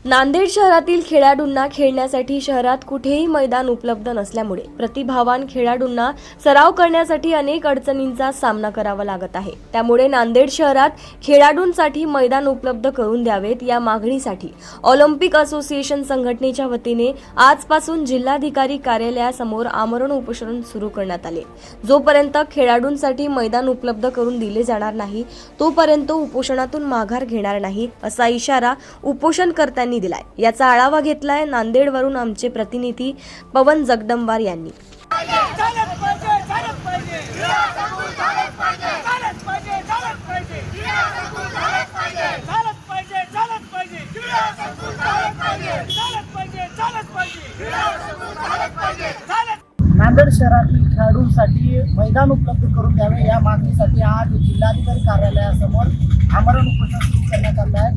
नांदेड शहरातील खेळाडूंना खेळण्यासाठी शहरात कुठेही मैदान उपलब्ध नसल्यामुळे प्रतिभावान खेळाडूंना सराव करण्यासाठी अनेक अडचणींचा सामना करावा लागत आहे। त्यामुळे नांदेड शहरात खेळाडूंसाठी मैदान उपलब्ध करून द्यावेत या मागणीसाठी ऑलिम्पिक असोसिएशन संघटनेच्या वतीने आजपासून जिल्हाधिकारी कार्यालयासमोर आमरण उपोषण सुरू करण्यात आले। जोपर्यंत खेळाडूंसाठी मैदान उपलब्ध करून दिले जाणार नाही तोपर्यंत उपोषणातून माघार घेणार नाही असा इशारा उपोषणकर्त्यांनी दिलाय। याचा आढावा घेतलाय नांदेडवरून आमचे प्रतिनिधी पवन जगदंबार यांनी। नांदेड शहरातील खेळाडूंसाठी मैदान उपलब्ध करून द्यावे या मागणीसाठी आज जिल्हाधिकारी कार्यालयासमोर आमरण उपोषण सुरू करण्यात आलं आहे।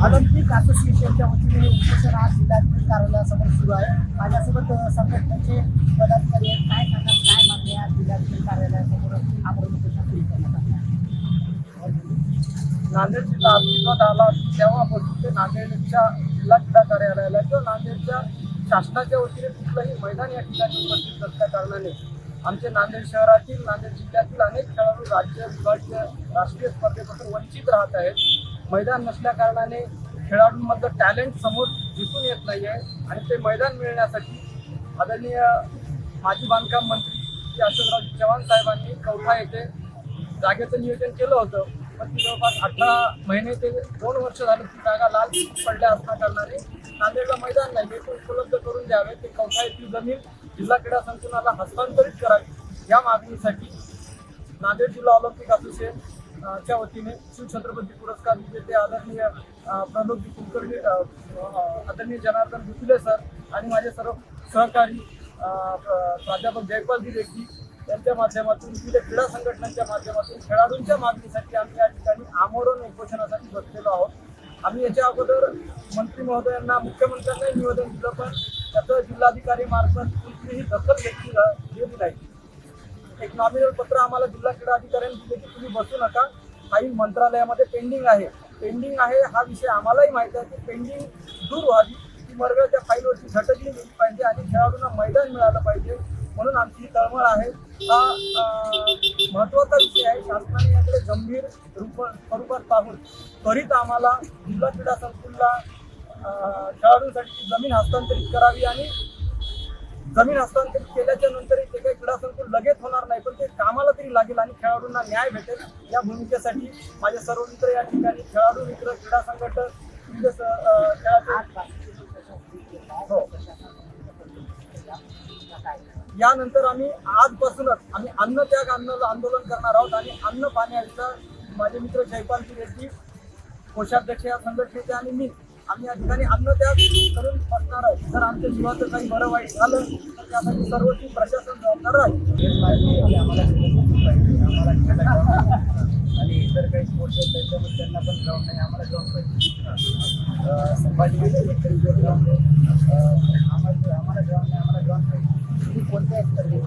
ऑलिम्पिक असोसिएशनच्या वतीने उपोषण आज जिल्हाधिकारी कार्यालयासमोर सुरू आहे। माझ्यासोबत संघटनेचे पदाधिकारी आहेत। काय सांगतात, काय मागणी आज जिल्हाधिकारी कार्यालयासमोर आमरण उपोषण सुरू करण्यात आलं आहे? नांदेड जिल्हा अस्तित्वात आला तेव्हापासून ते नांदेडच्या जिल्हा क्रीडा कार्यालयाला किंवा नांदेडच्या शासनाच्या वतीने कुठलंही मैदान या ठिकाणी उपस्थित नसल्या कारणाने आमचे नांदेड शहरातील नांदेड जिल्ह्यातील अनेक खेळाडू राज्य विभागीय राष्ट्रीय स्पर्धेपासून वंचित राहत आहेत। मैदान नसल्या कारणाने खेळाडूंमधलं टॅलेंट समोर दिसून येत नाही आहे आणि ते मैदान मिळण्यासाठी आदरणीय माजी बांधकाम मंत्री श्री अशोकराव चव्हाण साहेबांनी कौठा येथे जागेचं नियोजन केलं होतं, पण ती जवळपास 18 महिने ते 2 वर्ष झाले ती जागा लाल पडल्या असल्या कारणाने नांदेडला मैदान नाही, हे उपलब्ध करून द्यावे। ते कौठा येथील जमीन जिल्हा क्रीडा संकुलाला हस्तांतरित करावी या मागणीसाठी नांदेड जिल्हा ऑलिम्पिक असोसिएशनच्या वतीने शिवछत्रपती पुरस्कार विजेते आदरणीय प्रलोभ कुलकर्णी, आदरणीय जनार्दन बुचले सर आणि माझे सर्व सहकारी प्राध्यापक जयपालजी रेड्डी यांच्या माध्यमातून विविध क्रीडा संघटनांच्या माध्यमातून खेळाडूंच्या मागणीसाठी आम्ही या ठिकाणी आमरण उपोषणासाठी बसलेलो आहोत। आम्ही याच्या अगोदर मंत्री महोदयांना, मुख्यमंत्र्यांनाही निवेदन दिलं, पण त्याचं जिल्हाधिकारी मार्फत कुठलीही दखल घेतली नाही। एक नॉमिनल पत्र आम्हाला जिल्हा क्रीडा अधिकाऱ्यांनी दिले की तुम्ही बसू नका, फाईल मंत्रालयामध्ये पेंडिंग आहे। हा विषय आम्हालाही माहिती आहे की पेंडिंग दूर व्हावी, ती मर्ग त्या फाईलवरची झटकली गेली पाहिजे आणि खेळाडूंना मैदान मिळालं पाहिजे, म्हणून आमची ही तळमळ आहे। हा महत्त्वाचा विषय आहे। शासनाने याकडे गंभीर स्वरूपात पाहून त्वरित आम्हाला जिल्हा क्रीडा संकुलला खेळाडूंसाठी जमीन हस्तांतरित करावी आणि जमीन हस्तांतरित केल्याच्या नंतर ते काही क्रीडा संकुल लगेच होणार नाही, पण ते कामाला तरी लागेल आणि खेळाडूंना न्याय भेटेल। या भूमिकेसाठी माझे सर्व मित्र या ठिकाणी, खेळाडू मित्र, क्रीडा संघटक, यानंतर आम्ही आजपासूनच अन्न त्याग आंदोलन करणार आहोत आणि अन्न पाण्याचा माझे मित्र जयपालजी रेड्डी, कोषाध्यक्ष या संघटनेचे, आणि मी आम्ही या ठिकाणी अन्न त्याग करून बसणार आहोत। जर आमच्या जीवाचं काही बरं वाईट झालं तर त्यासाठी सर्वोच्च प्रशासन जबाबदार राहील। आणि इतर काही स्पोर्ट्स आहेत त्याच्यामध्ये त्यांना पण ग्राउंड नाही, आम्हाला ग्राउंड पाहिजे। संभाजीनगर ग्राउंड आम्हाला ग्राउंड नाही, आम्हाला ग्राउंड पाहिजे। तुम्ही कोणत्या स्पर्धेत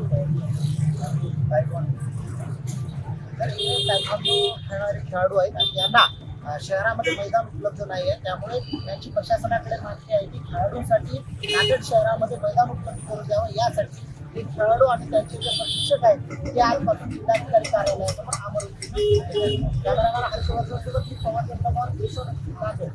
खेळणारे खेळाडू आहेत आणि त्यांना शहरामध्ये मैदान उपलब्ध नाही आहे, त्यामुळे त्यांची प्रशासनाकडे मागणी आहे की खेळाडूंसाठी नांदेड शहरामध्ये मैदान उपलब्ध करून द्यावं। यासाठी हे खेळाडू आणि त्यांचे जे प्रशिक्षक आहेत ते आजपासून जिल्हाधिकारी कार्यालयासमोर आमरण उपोषण. कॅमेरामॅन हर्षवर्धनसोबत मी पवन जगदंबार, नांदेड।